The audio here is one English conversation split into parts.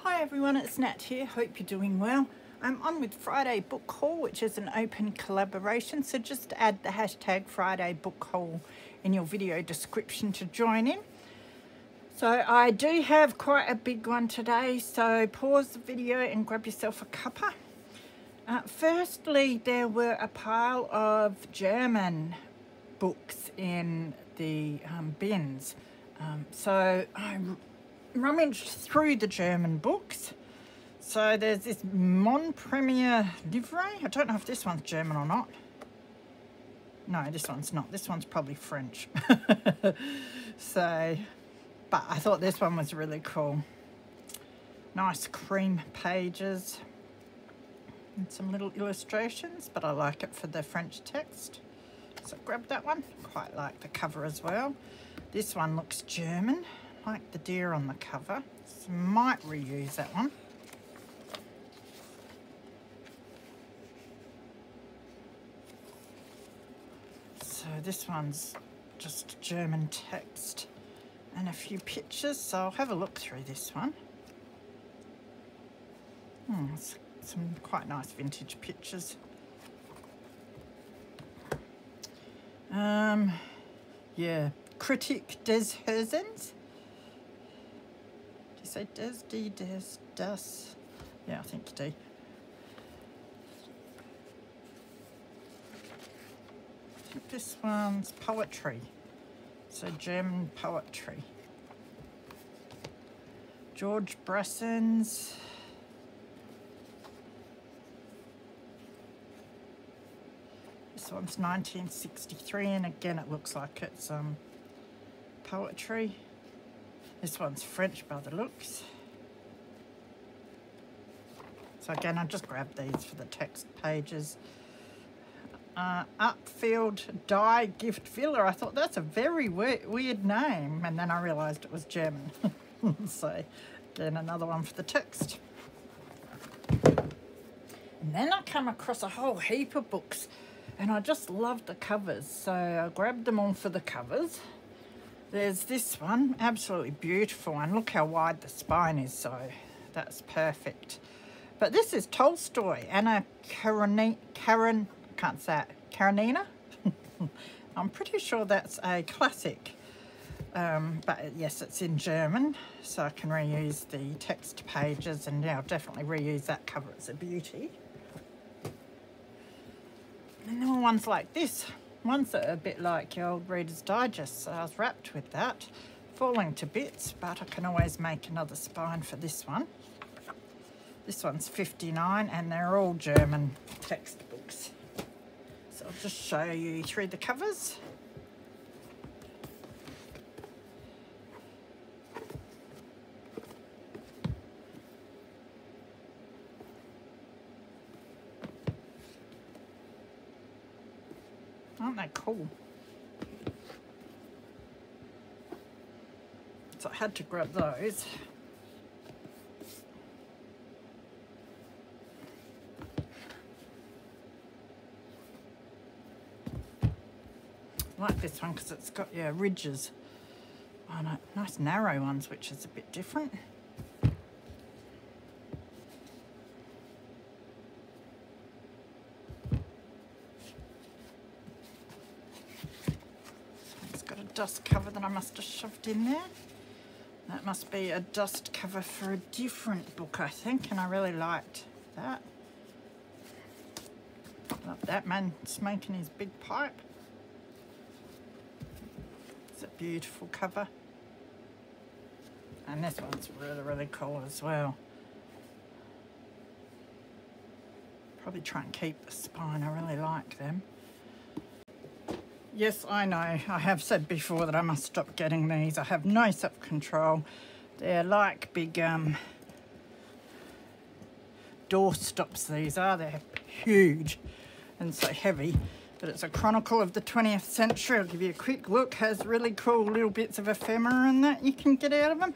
Hi everyone, it's Nat here. Hope you're doing well. I'm on with Friday Book Haul, which is an open collaboration, so just add the hashtag Friday Book Haul in your video description to join in. So I do have quite a big one today, so pause the video and grab yourself a cuppa. Firstly, there were a pile of German books in the bins. So I rummaged through the German books. So there's this Mon Premier Livre. I don't know if this one's German or not. No, this one's not. This one's probably French. So, but I thought this one was really cool. Nice cream pages and some little illustrations, but I like it for the French text. So grab that one. Quite like the cover as well. This one looks German, like the deer on the cover. So might reuse that one. So this one's just German text and a few pictures, so I'll have a look through this one. Some quite nice vintage pictures. Yeah, Kritik des Hörens. Do you say das? Yeah, I think you do. I think this one's poetry. So German poetry. George Brassens. This one's 1963, and again it looks like it's poetry. This one's French by the looks. So again, I just grabbed these for the text pages. Upfield Die Gift Filler. I thought that's a very weird name, and then I realised it was German. So again, another one for the text. And then I come across a whole heap of books, and I just love the covers, so I grabbed them all for the covers. There's this one, absolutely beautiful, and look how wide the spine is, so that's perfect. But this is Tolstoy, Anna Karenina. I'm pretty sure that's a classic, but yes, it's in German, so I can reuse the text pages, and yeah, I'll definitely reuse that cover. It's a beauty. And there were ones like this, ones that are a bit like your old Reader's Digest, so I was wrapped with that, falling to bits, but I can always make another spine for this one. This one's 59, and they're all German textbooks. So I'll just show you through the covers. Aren't they cool? So I had to grab those. I like this one because it's got, yeah, ridges on it. Nice narrow ones, which is a bit different. Dust cover that I must have shoved in there. That must be a dust cover for a different book, I think, and I really liked that. Love that man smoking his big pipe. It's a beautiful cover. And this one's really, really cool as well. Probably try and keep the spine, I really like them. Yes, I know, I have said before that I must stop getting these. I have no self-control. They're like big door stops, these are. They're huge and so heavy. But it's a chronicle of the 20th century. I'll give you a quick look. Has really cool little bits of ephemera and that you can get out of them.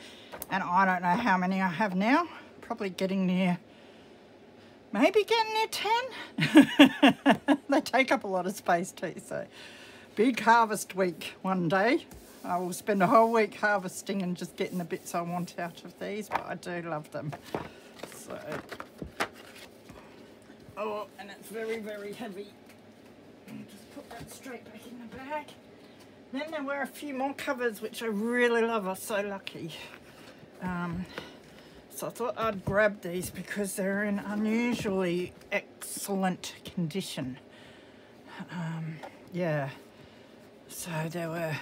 And I don't know how many I have now. Probably getting near, maybe getting near 10. They take up a lot of space too, so. Big harvest week one day. I will spend a whole week harvesting and just getting the bits I want out of these, but I do love them. So, oh, and it's very, very heavy. I'll just put that straight back in the bag. Then there were a few more covers which I really love. I was so lucky. So I thought I'd grab these because they're in unusually excellent condition. Yeah, so there were,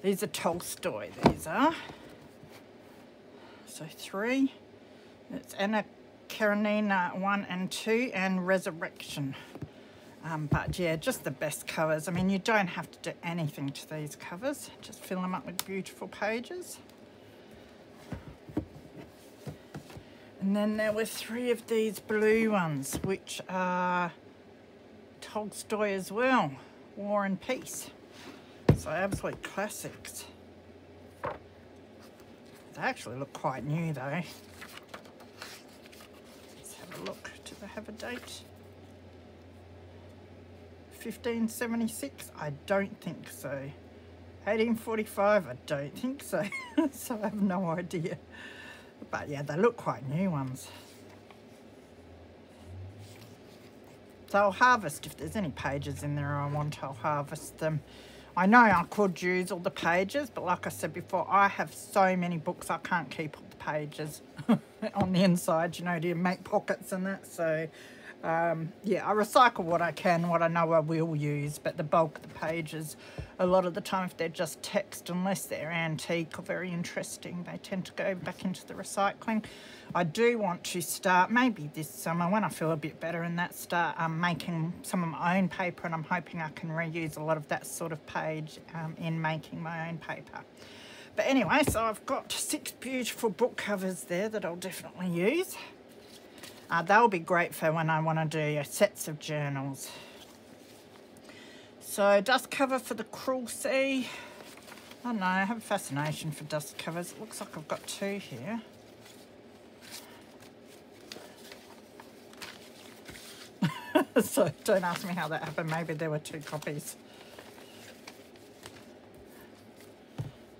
these are Tolstoy, these are. So 3, it's Anna Karenina 1 and 2 and Resurrection. But yeah, just the best covers. I mean, you don't have to do anything to these covers, just fill them up with beautiful pages. And then there were 3 of these blue ones, which are Tolstoy as well, War and Peace. So absolute classics. They actually look quite new though. Let's have a look. Do they have a date? 1576? I don't think so. 1845? I don't think so. So I have no idea. But yeah, they look quite new ones. So I'll harvest, if there's any pages in there I want, I'll harvest them. I know I could use all the pages, but like I said before, I have so many books I can't keep all the pages on the inside, you know, to make pockets and that. So yeah, I recycle what I can, what I know I will use, but the bulk of the pages, a lot of the time, if they're just text, unless they're antique or very interesting, they tend to go back into the recycling. I do want to start, maybe this summer, when I feel a bit better, and that start making some of my own paper, and I'm hoping I can reuse a lot of that sort of page in making my own paper. But anyway, so I've got 6 beautiful book covers there that I'll definitely use. They'll be great for when I want to do sets of journals. So dust cover for the Cruel Sea. I don't know, I have a fascination for dust covers. It looks like I've got 2 here. So don't ask me how that happened. Maybe there were 2 copies.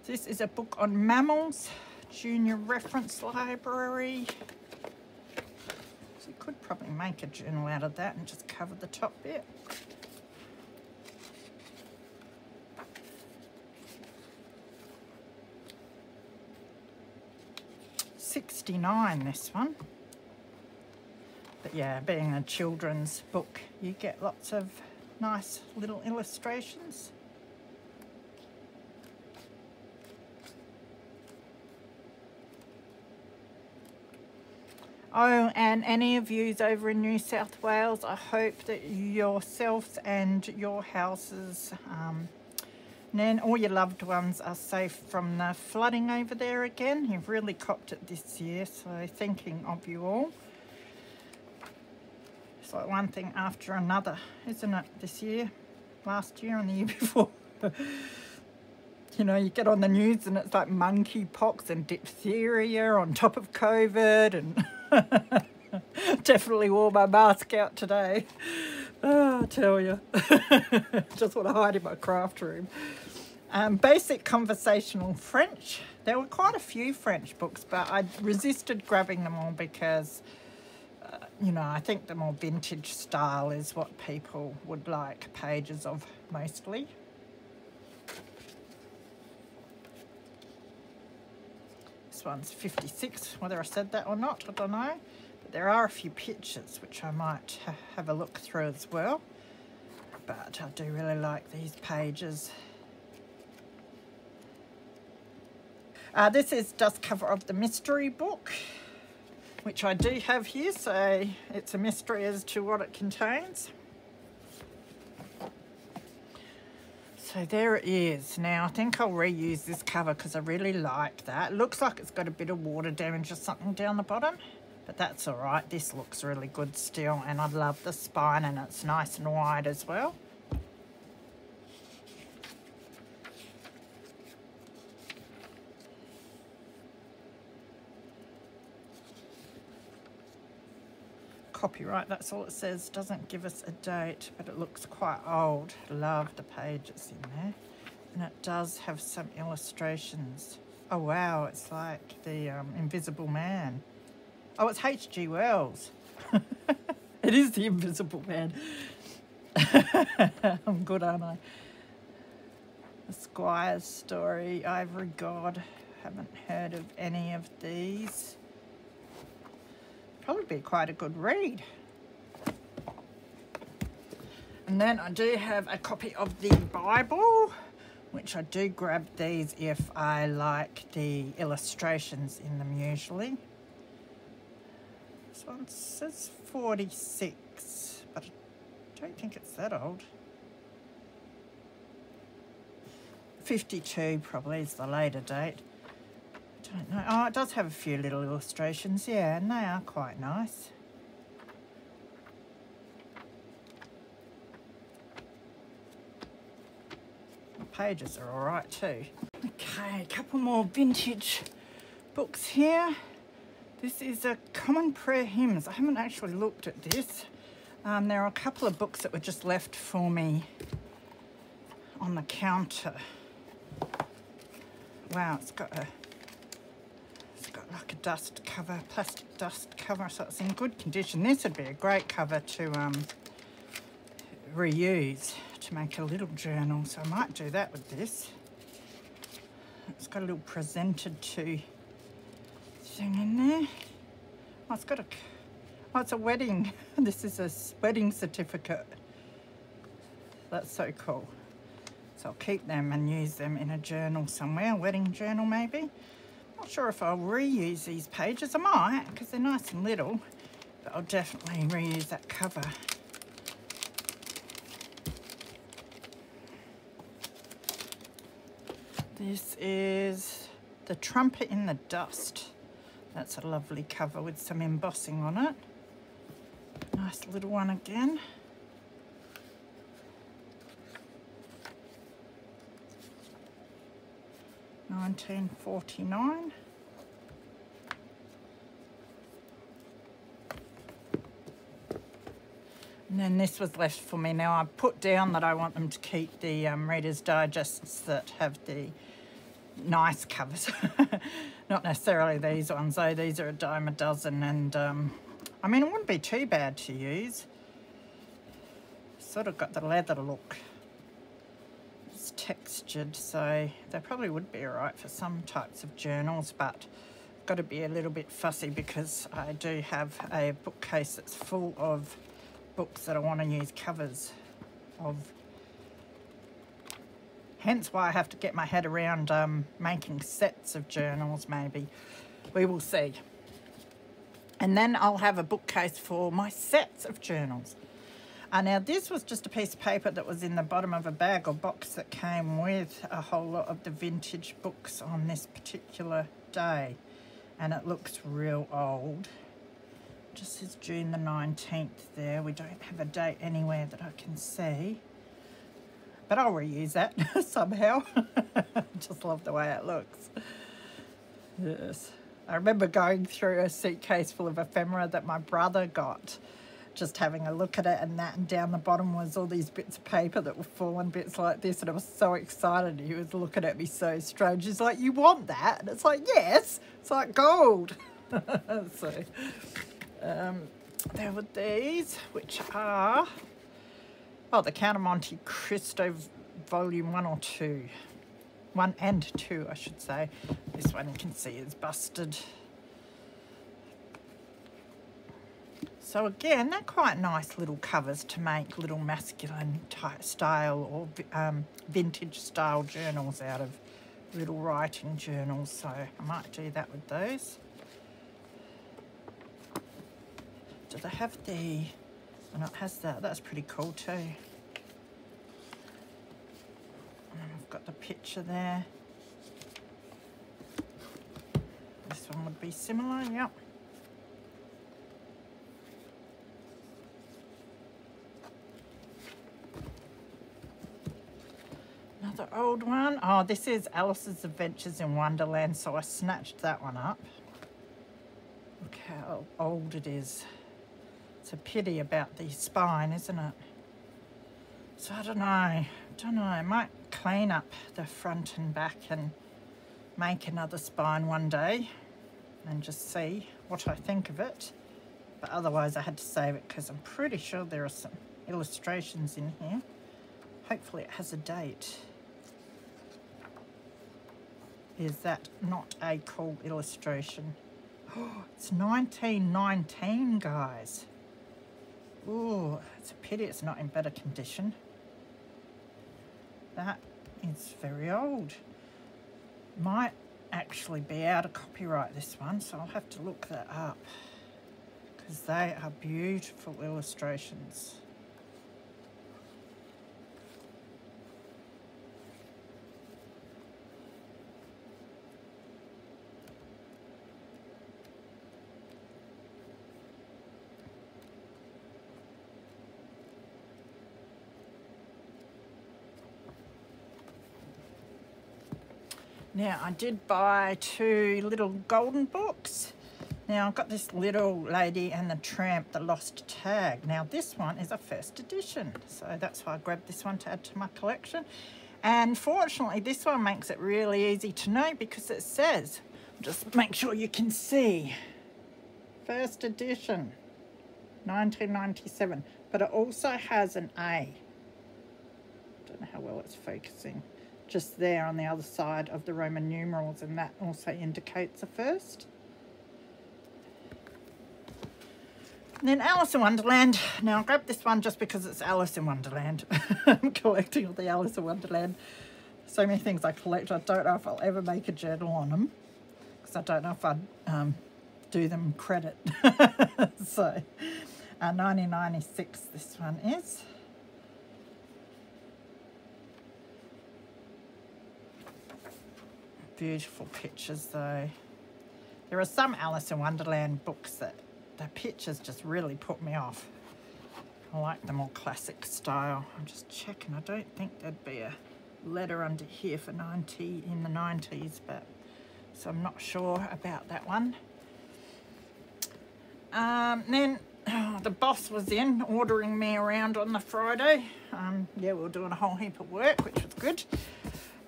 This is a book on mammals, Junior Reference Library. So you could probably make a journal out of that and just cover the top bit. $69 this one. But yeah, being a children's book, you get lots of nice little illustrations. Oh, and any of yous over in New South Wales, I hope that yourselves and your houses and all your loved ones are safe from the flooding over there again. You've really copped it this year, so thinking of you all. It's like one thing after another, isn't it, this year, last year and the year before. You know, you get on the news and it's like monkeypox and diphtheria on top of COVID, and definitely wore my mask out today. Oh, I tell you. Just want to hide in my craft room. Basic conversational French. There were quite a few French books, but I resisted grabbing them all because you know, I think the more vintage style is what people would like pages of mostly. This one's 56, whether I said that or not, I don't know. But there are a few pictures which I might have a look through as well. But I do really like these pages. This is dust cover of the mystery book, which I do have here, so it's a mystery as to what it contains. So there it is. Now I think I'll reuse this cover because I really like that. It looks like it's got a bit of water damage or something down the bottom, but that's all right. This looks really good still, and I love the spine, and it's nice and wide as well. Copyright, that's all it says. Doesn't give us a date, but it looks quite old. Love the pages in there. And it does have some illustrations. Oh wow, it's like the Invisible Man. Oh, it's H.G. Wells. It is the Invisible Man. I'm good, aren't I? The Squire's Story, Ivory God. Haven't heard of any of these. Probably be quite a good read. And then I do have a copy of the Bible, which I do grab these if I like the illustrations in them usually. This one says 46, but I don't think it's that old. 52 probably is the later date. I don't know. Oh, it does have a few little illustrations, yeah, and they are quite nice. The pages are all right too. Okay, a couple more vintage books here. This is a Common Prayer Hymns. I haven't actually looked at this. There are a couple of books that were just left for me on the counter. Wow, it's got like a dust cover, plastic dust cover, so it's in good condition. This would be a great cover to reuse to make a little journal, so I might do that with this. It's got a little presented to thing in there. Oh, it's got a, oh, it's a wedding. This is a wedding certificate. That's so cool. So I'll keep them and use them in a journal somewhere, a wedding journal maybe. Not sure if I'll reuse these pages. I might, because they're nice and little, but I'll definitely reuse that cover. This is The Trumpet in the Dust. That's a lovely cover with some embossing on it. Nice little one again. $19.49. And then this was left for me. Now I put down that I want them to keep the Reader's Digests that have the nice covers. Not necessarily these ones though. These are a dime a dozen, and I mean, it wouldn't be too bad to use. Sort of got the leather look. It's textured, so they probably would be alright for some types of journals, but got to be a little bit fussy because I do have a bookcase that's full of books that I want to use covers of. Hence why I have to get my head around making sets of journals maybe. We will see. And then I'll have a bookcase for my sets of journals. Now this was just a piece of paper that was in the bottom of a bag or box that came with a whole lot of the vintage books on this particular day. And it looks real old. Just says June the 19th there. We don't have a date anywhere that I can see. But I'll reuse that somehow. Just love the way it looks. Yes. I remember going through a suitcase full of ephemera that my brother got, just having a look at it and that, and down the bottom was all these bits of paper that were fallen bits like this, and I was so excited. He was looking at me so strange. He's like, "You want that?" And it's like, yes, it's like gold. So there were these, which are, oh, the Count of Monte Cristo volume 1 or 2. 1 and 2, I should say. This one you can see is busted. So again, they're quite nice little covers to make little masculine type style or vintage style journals out of, little writing journals. So I might do that with those. Do they have the, oh no, it has that, that's pretty cool too. And I've got the picture there. This one would be similar, yep. Another old one. Oh, this is Alice's Adventures in Wonderland, so I snatched that one up. Look how old it is. It's a pity about the spine, isn't it? So I don't know. I might clean up the front and back and make another spine one day and just see what I think of it. But otherwise I had to save it because I'm pretty sure there are some illustrations in here. Hopefully it has a date. Is that not a cool illustration? Oh, it's 1919, guys. Oh, it's a pity it's not in better condition. That is very old. Might actually be out of copyright, this one, so I'll have to look that up because they are beautiful illustrations. Now, I did buy 2 little golden books. Now, I've got this Little Lady and the Tramp, The Lost Tag. Now, this one is a first edition, so that's why I grabbed this one to add to my collection. And fortunately, this one makes it really easy to know because it says, just make sure you can see, first edition, 1997. But it also has an A. Don't know how well it's focusing. Just there on the other side of the Roman numerals, and that also indicates a first. And then Alice in Wonderland. Now I grabbed this one just because it's Alice in Wonderland. I'm collecting all the Alice in Wonderland. So many things I collect. I don't know if I'll ever make a journal on them because I don't know if I'd do them credit. So 1996 this one is. Beautiful pictures though. There are some Alice in Wonderland books that the pictures just really put me off. I like the more classic style. I'm just checking. I don't think there'd be a letter under here for 90 in the 90s, but so I'm not sure about that one. Then the boss was in ordering me around on the Friday. Yeah, we were doing a whole heap of work, which was good.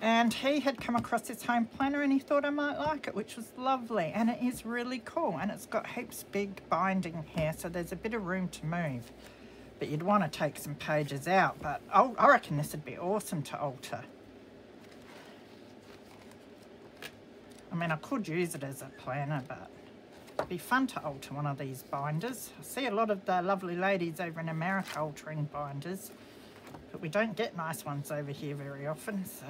And he had come across his home planner and he thought I might like it, which was lovely. And it is really cool. And it's got heaps big binding here, so there's a bit of room to move. But you'd want to take some pages out. But I reckon this would be awesome to alter. I mean, I could use it as a planner, but it'd be fun to alter one of these binders. I see a lot of the lovely ladies over in America altering binders. But we don't get nice ones over here very often, so.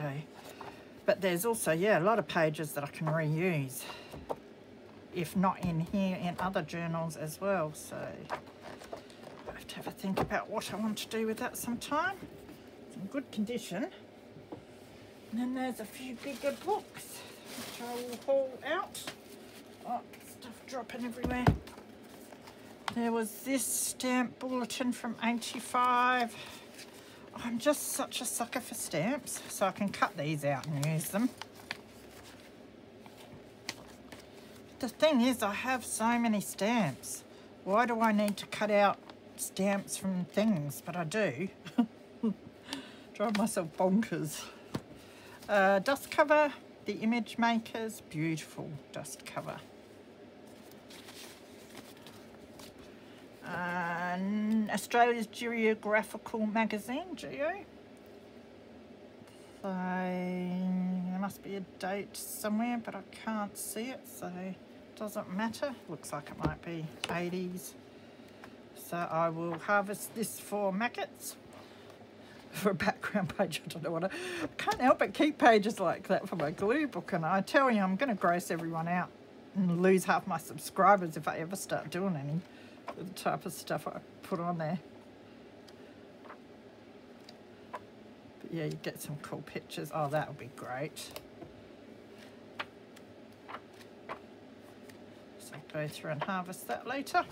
But there's also, yeah, a lot of pages that I can reuse. If not in here, in other journals as well, so. I have to have a think about what I want to do with that sometime. It's in good condition. And then there's a few bigger books, which I will haul out. Oh, stuff dropping everywhere. There was this stamp bulletin from 85. I'm just such a sucker for stamps, so I can cut these out and use them. The thing is, I have so many stamps. Why do I need to cut out stamps from things? But I do. Drive myself bonkers. Dust cover, the Image Makers, beautiful dust cover. Australia's Geographical Magazine, Geo. So there must be a date somewhere, but I can't see it, so it doesn't matter. Looks like it might be 80s. So I will harvest this for maggots. For a background page, I don't know what I can't help but keep pages like that for my glue book, and I tell you, I'm going to gross everyone out and lose half my subscribers if I ever start doing any. The type of stuff I put on there. But yeah, you get some cool pictures. Oh, that would be great. So I'll go through and harvest that later.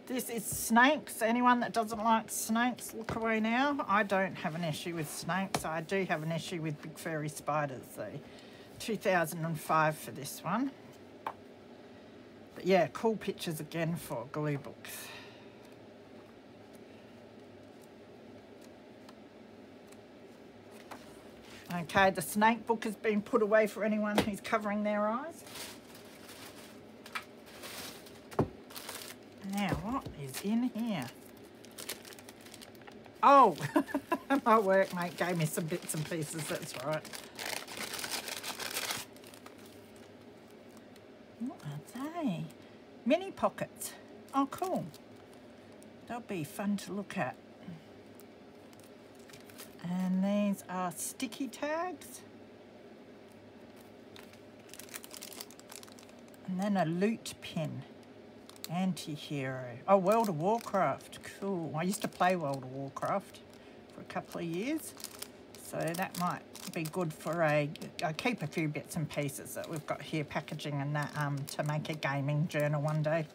This is snakes. Anyone that doesn't like snakes, look away now. I don't have an issue with snakes. I do have an issue with big furry spiders though. 2005 for this one. But yeah, cool pictures again for glue books. Okay, the snake book has been put away for anyone who's covering their eyes. Now, what is in here? Oh, my workmate gave me some bits and pieces, that's right. What are they? Mini pockets. Oh, cool. They'll be fun to look at. And these are sticky tags. And then a loot pin. Anti-hero. Oh, World of Warcraft. Cool. I used to play World of Warcraft for a couple of years. So that might be good for I keep a few bits and pieces that we've got here, packaging and that, to make a gaming journal one day.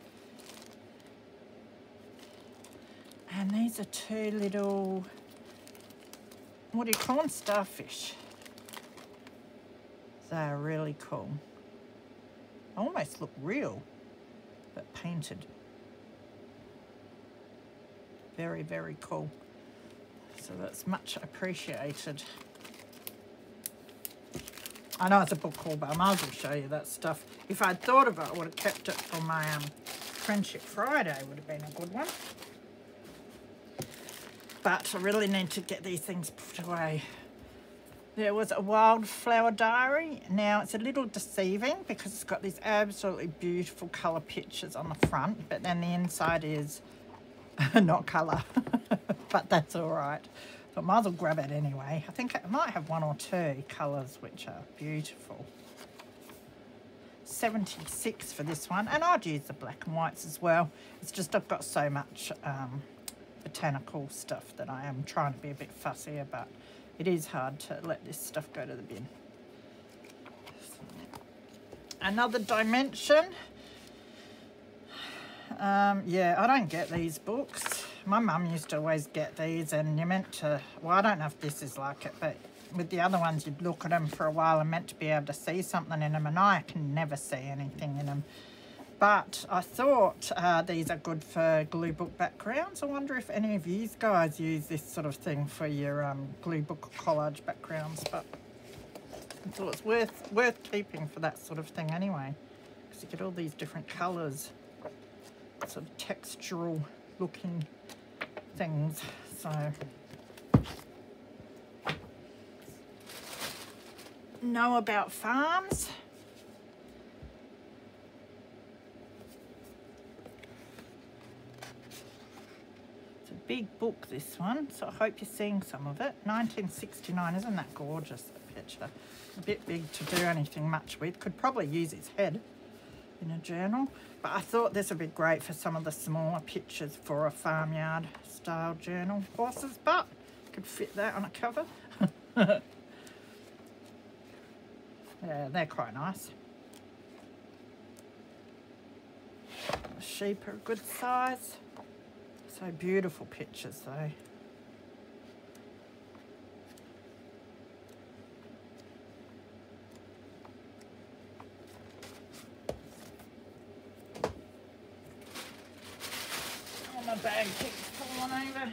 And these are two little, what do you call them? Starfish. They're really cool. Almost look real, but painted. Very, very cool. So that's much appreciated. I know it's a book haul, but I might as well show you that stuff. If I'd thought of it, I would have kept it for my Friendship Friday, would have been a good one. But I really need to get these things put away. There was a wildflower diary. Now it's a little deceiving because it's got these absolutely beautiful colour pictures on the front, but then the inside is not colour, but that's all right. So I might as well grab it anyway. I think it might have one or two colours which are beautiful. 76 for this one, and I'd use the black and whites as well. It's just I've got so much botanical stuff that I am trying to be a bit fussy about. It is hard to let this stuff go to the bin. Another dimension. Yeah, I don't get these books. My mum used to always get these, and you're meant to, well, I don't know if this is like it, but with the other ones you'd look at them for a while and meant to be able to see something in them, and I can never see anything in them. But I thought these are good for glue book backgrounds. I wonder if any of you guys use this sort of thing for your glue book collage backgrounds. But I thought it's worth keeping for that sort of thing anyway, because you get all these different colours, sort of textural looking things. So know about farms. Big book, this one, so I hope you're seeing some of it. 1969, isn't that gorgeous, that picture? A bit big to do anything much with. Could probably use its head in a journal, but I thought this would be great for some of the smaller pictures for a farmyard style journal. Horse's butt, could fit that on a cover. Yeah, they're quite nice. The sheep are a good size. So beautiful pictures though. Oh, my bag keeps falling over.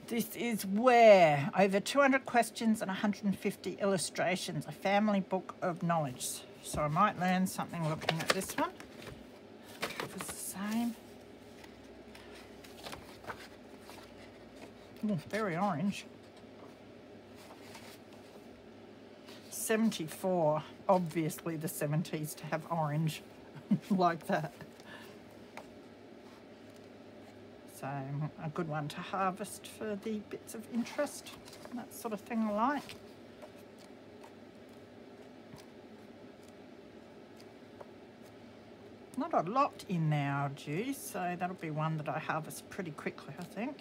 This is Where, over 200 questions and 150 illustrations, a family book of knowledge. So I might learn something looking at this one. Cover's the same. Oh, very orange. 74, obviously the 70s to have orange like that. So a good one to harvest for the bits of interest, that sort of thing I like. Not a lot in there, geez, so that'll be one that I harvest pretty quickly, I think.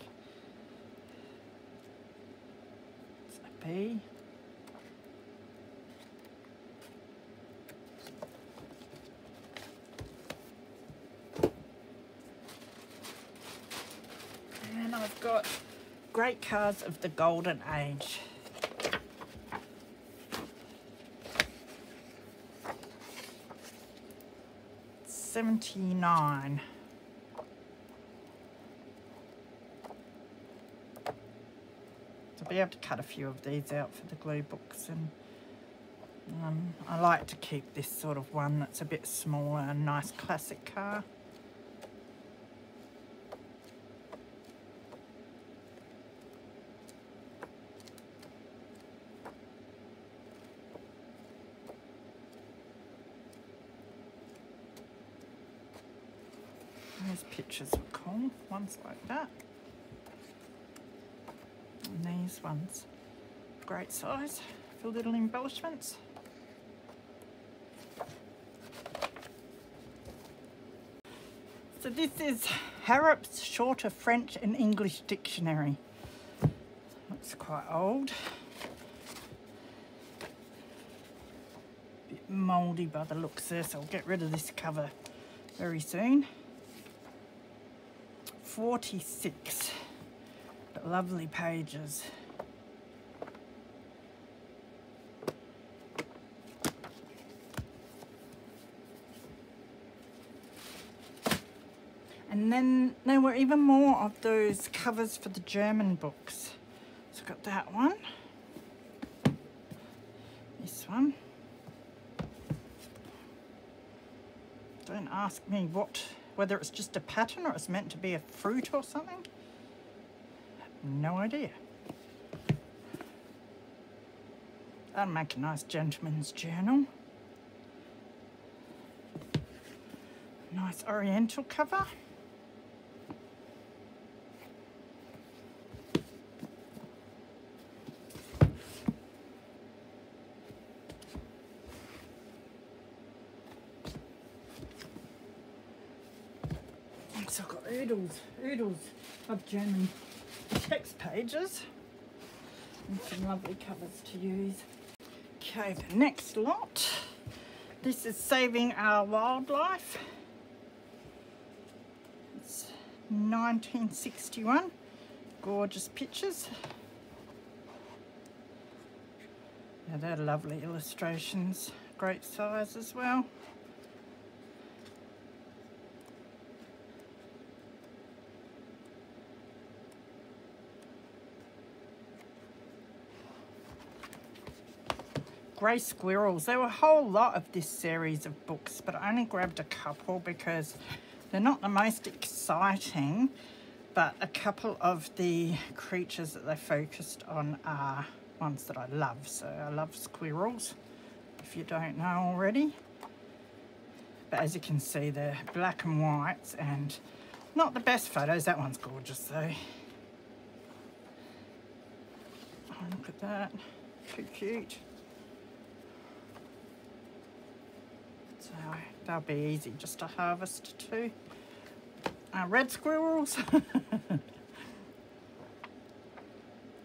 It's a bee. And I've got Great Cars of the Golden Age. $79. It's a I'll be able to cut a few of these out for the glue books, and I like to keep this sort of one that's a bit smaller, a nice classic car. These pictures are cool, ones like that. And these ones, great size for little embellishments. So this is Harrop's Shorter French and English Dictionary. Looks quite old. Bit mouldy by the looks there, so I'll get rid of this cover very soon. 46 lovely pages. And then there were even more of those covers for the German books. So I've got that one, this one. Don't ask me whether it's just a pattern or it's meant to be a fruit or something. No idea. That'll make a nice gentleman's journal. Nice oriental cover. So I've got oodles of German text pages and some lovely covers to use. Okay, the next lot. This is Saving Our Wildlife. It's 1961. Gorgeous pictures. Yeah, they're lovely illustrations. Great size as well. Grey squirrels. There were a whole lot of this series of books, but I only grabbed a couple because they're not the most exciting, but a couple of the creatures that they focused on are ones that I love. So I love squirrels, if you don't know already. But as you can see, they're black and whites and not the best photos. That one's gorgeous though. Oh, look at that. Too cute. So they'll be easy just to harvest too. Red squirrels.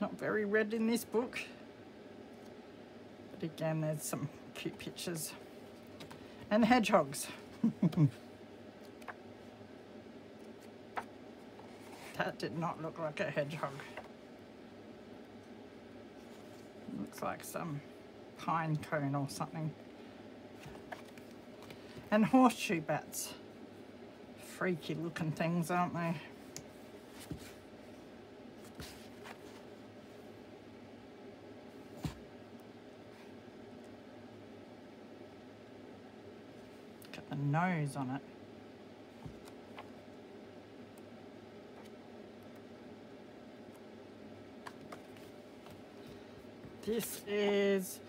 Not very red in this book. But again, there's some cute pictures. And hedgehogs. That did not look like a hedgehog. Looks like some pine cone or something. And horseshoe bats. Freaky looking things, aren't they? Got the nose on it. This is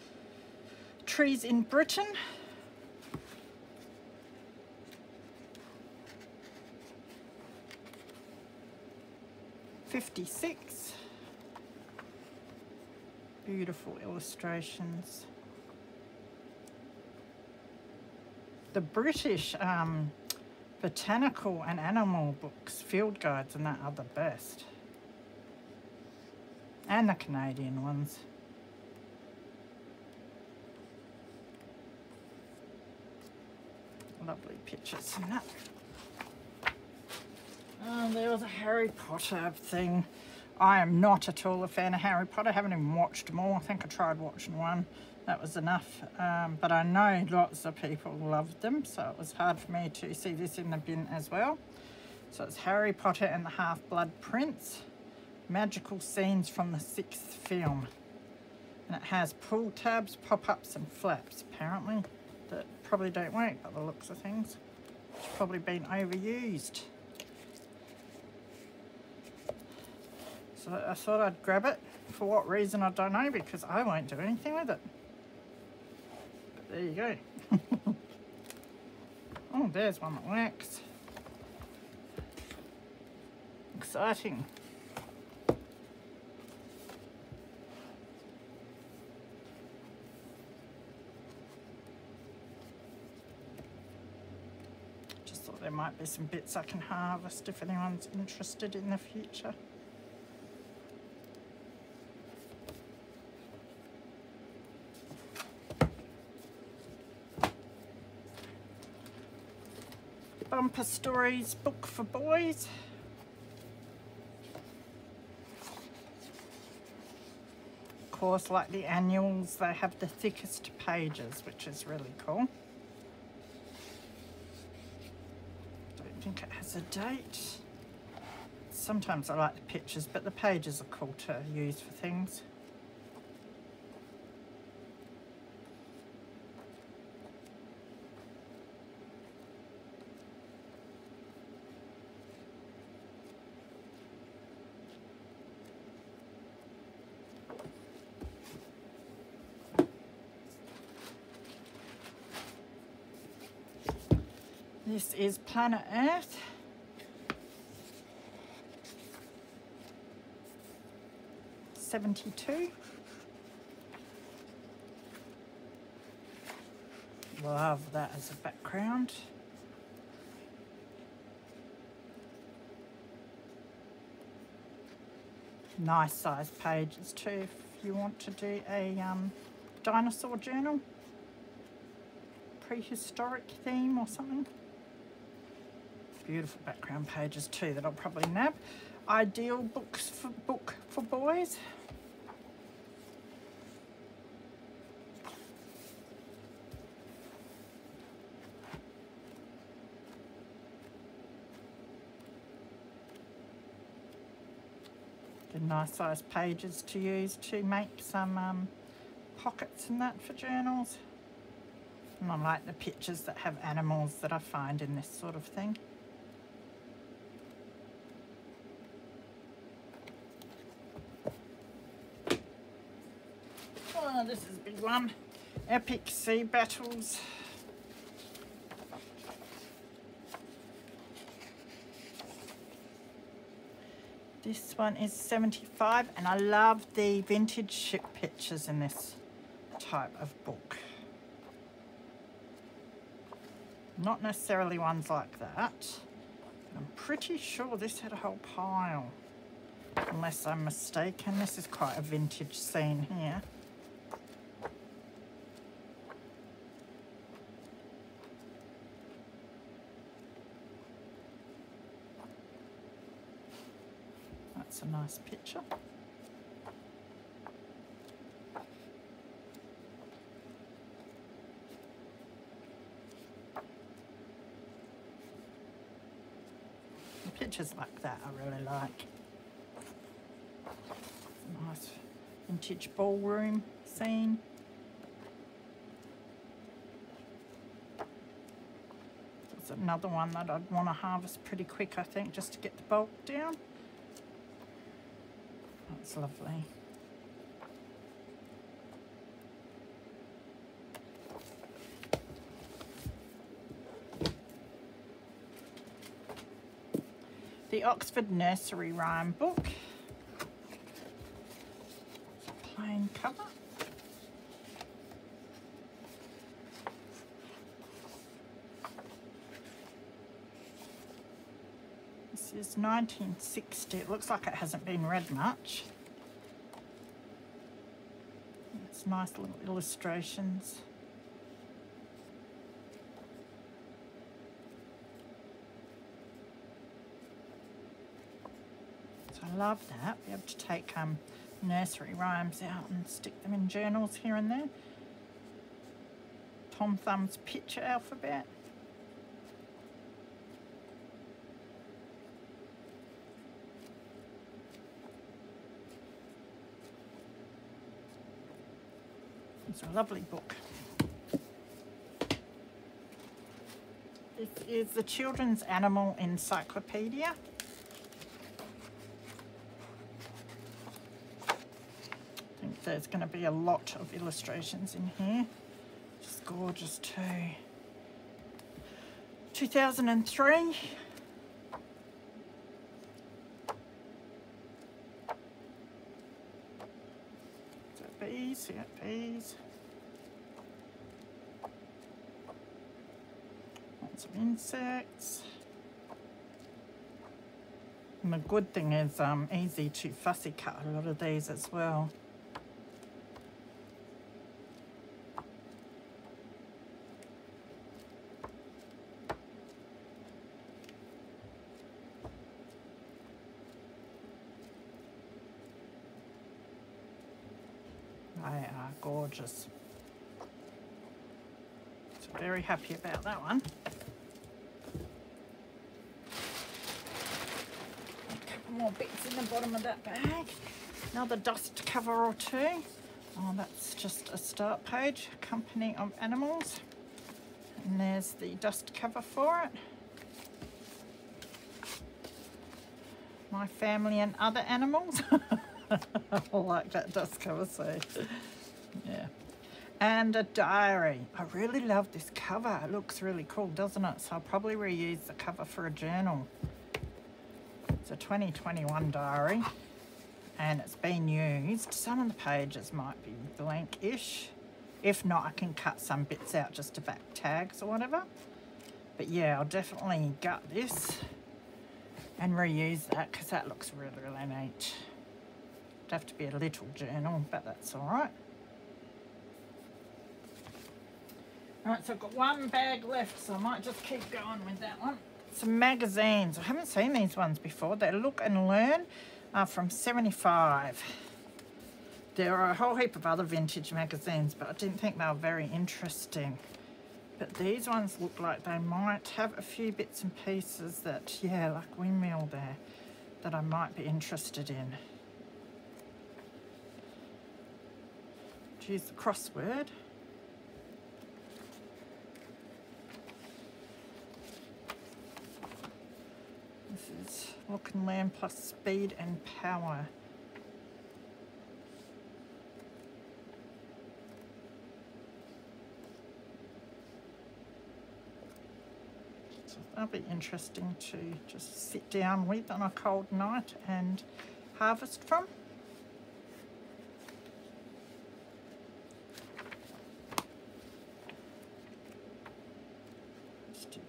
Trees in Britain. '56. Beautiful illustrations. The British botanical and animal books, field guides and that are the best. And the Canadian ones. Lovely pictures in that. There was a Harry Potter thing. I am not at all a fan of Harry Potter. I haven't even watched them all. I think I tried watching one. That was enough. But I know lots of people loved them, so it was hard for me to see this in the bin as well. So it's Harry Potter and the Half-Blood Prince, Magical scenes from the 6th film. And it has pull tabs, pop-ups and flaps, apparently, that probably don't work by the looks of things. It's probably been overused. So I thought I'd grab it. For what reason, I don't know, because I won't do anything with it. But there you go. Oh, there's one that works. Exciting. Just thought there might be some bits I can harvest if anyone's interested in the future. Bumper Stories book for boys. Of course, like the annuals, they have the thickest pages, which is really cool. Don't think it has a date. Sometimes I like the pictures, but the pages are cool to use for things. This is Planet Earth. '72. Love that as a background. Nice size pages too if you want to do a dinosaur journal. Prehistoric theme or something. Beautiful background pages too that I'll probably nab. Ideal books for book for boys. The nice size pages to use to make some pockets and that for journals. And I like the pictures that have animals that I find in this sort of thing. Oh, this is a big one. Epic Sea Battles. This one is 75, and I love the vintage ship pictures in this type of book. Not necessarily ones like that. I'm pretty sure this had a whole pile. Unless I'm mistaken. This is quite a vintage scene here. That's a nice picture. Pictures like that I really like. Nice vintage ballroom scene. That's another one that I'd want to harvest pretty quick, I think, just to get the bulk down. That's lovely. The Oxford Nursery Rhyme book. It's a plain cover. This is 1960. It looks like it hasn't been read much. It's nice little illustrations. I love that. Be able to take nursery rhymes out and stick them in journals here and there. Tom Thumb's picture alphabet. It's a lovely book. This is the Children's Animal Encyclopedia. I think there's going to be a lot of illustrations in here. Just gorgeous too. 2003. So bees, yeah, bees. Lots of insects. And the good thing is easy to fussy cut a lot of these as well. They are gorgeous. So very happy about that one. A couple more bits in the bottom of that bag. Another dust cover or two. Oh, that's just a start page, Company of Animals. And there's the dust cover for it. My Family and Other Animals. I like that dust cover, so yeah. And a diary. I really love this cover. It looks really cool, doesn't it? So I'll probably reuse the cover for a journal. It's a 2021 diary and it's been used. Some of the pages might be blank-ish. If not, I can cut some bits out just to back tags or whatever. But yeah, I'll definitely gut this and reuse that because that looks really, really neat. Have to be a little journal, but that's all right. All right, so I've got one bag left, so I might just keep going with that one. Some magazines. I haven't seen these ones before. They Look and Learn from 75. There are a whole heap of other vintage magazines, but I didn't think they were very interesting. But these ones look like they might have a few bits and pieces that, yeah, like windmill there, that I might be interested in. Use the crossword. This is Look and Learn plus Speed and Power. So that'll be interesting to just sit down with on a cold night and harvest from.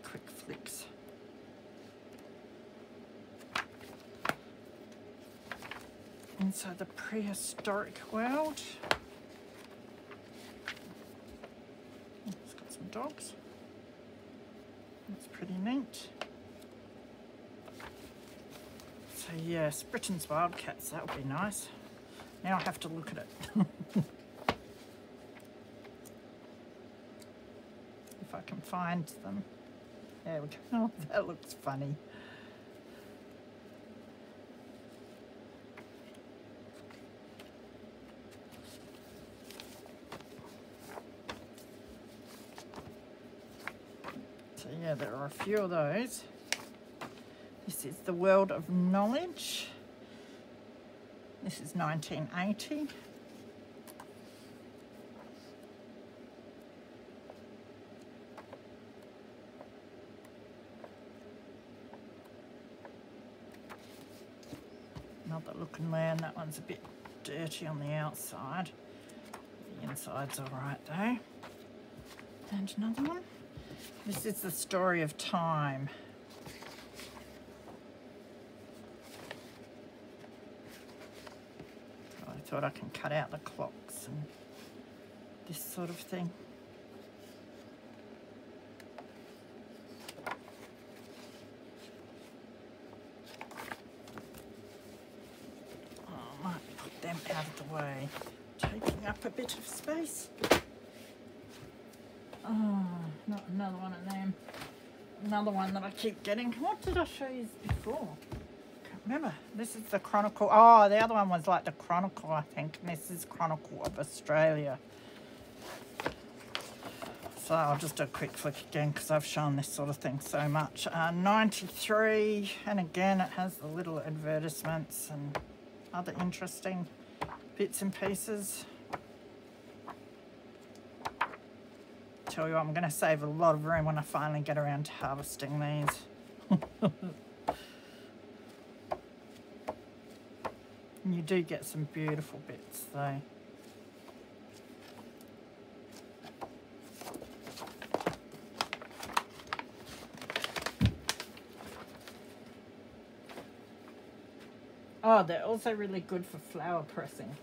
Quick flicks. Inside the prehistoric world. It's got some dogs. That's pretty neat. So yes, Britain's wildcats, that would be nice. Now I have to look at it. If I can find them. There we go. Oh, that looks funny. So yeah, there are a few of those. This is The World of Knowledge. This is 1980. Another Look and Learn. That one's a bit dirty on the outside. The inside's all right though. And another one. This is The Story of Time. I thought I can cut out the clocks and this sort of thing. Them out of the way, taking up a bit of space. Oh, not another one of them. Another one that I keep getting. What did I show you before? Can't remember. This is the Chronicle. Oh, the other one was like the Chronicle, I think. And this is Chronicle of Australia. So I'll just do a quick flick again because I've shown this sort of thing so much. 93, and again it has the little advertisements and other interesting bits and pieces. Tell you what, I'm going to save a lot of room when I finally get around to harvesting these. And you do get some beautiful bits though. Oh, they're also really good for flower pressing.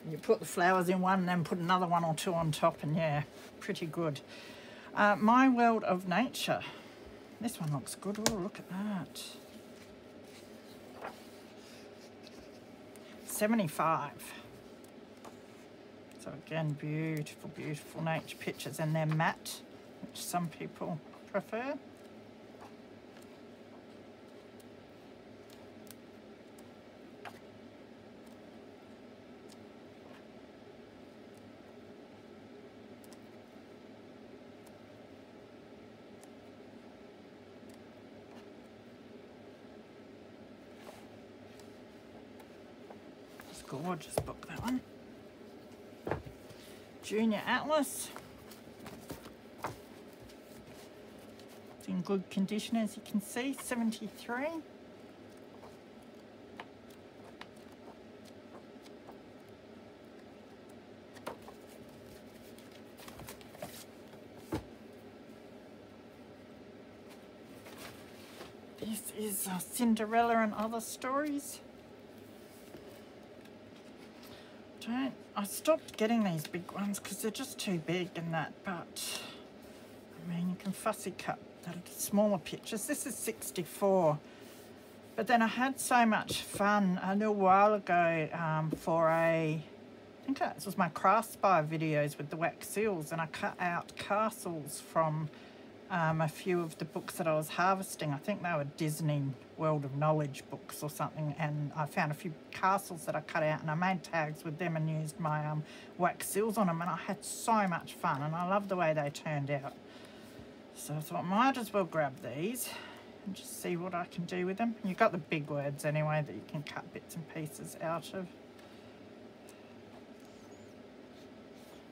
You put the flowers in one and then put another one or two on top, and yeah, pretty good. My World of Nature. This one looks good. Oh, look at that. 75. So again, beautiful, beautiful nature pictures, and they're matte, which some people prefer. Gorgeous book, that one. Junior Atlas. It's in good condition, as you can see. 73. This is Cinderella and Other Stories. I stopped getting these big ones because they're just too big and that, but I mean, you can fussy cut the smaller pictures. This is 64, but then I had so much fun a little while ago for I think this was my Craft Spy videos with the wax seals, and I cut out castles from a few of the books that I was harvesting. I think they were Disney World of Knowledge books or something, and I found a few castles that I cut out and I made tags with them and used my wax seals on them, and I had so much fun and I love the way they turned out. So I thought I might as well grab these and just see what I can do with them. You've got the big words anyway that you can cut bits and pieces out of.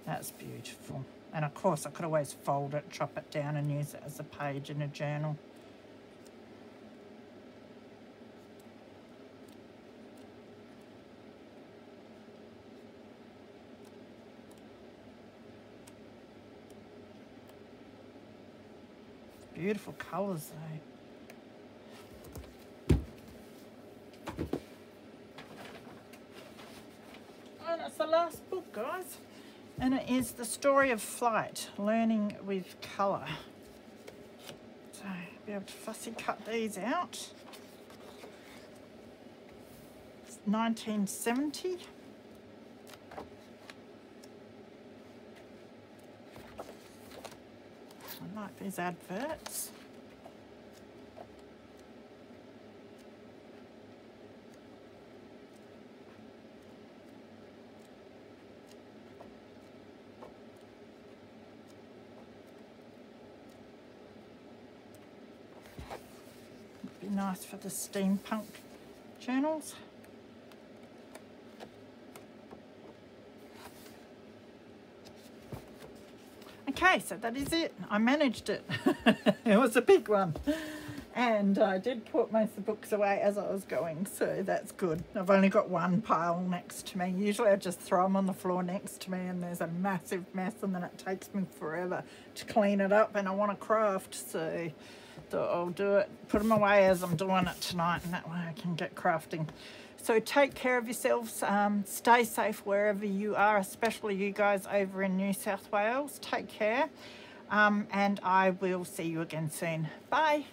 That's beautiful. And of course I could always fold it, chop it down and use it as a page in a journal. Beautiful colours though. And that's the last book, guys. And it is The Story of Flight, Learning with Colour. So, be able to fussy cut these out. It's 1970. I like these adverts. Be nice for the steampunk journals. Okay, so that is it. I managed it. It was a big one. And I did put most of the books away as I was going, so that's good. I've only got one pile next to me. Usually I just throw them on the floor next to me and there's a massive mess, and then it takes me forever to clean it up, and I want to craft, so I'll do it, put them away as I'm doing it tonight, and that way I can get crafting. So take care of yourselves, stay safe wherever you are, especially you guys over in New South Wales. Take care, and I will see you again soon. Bye.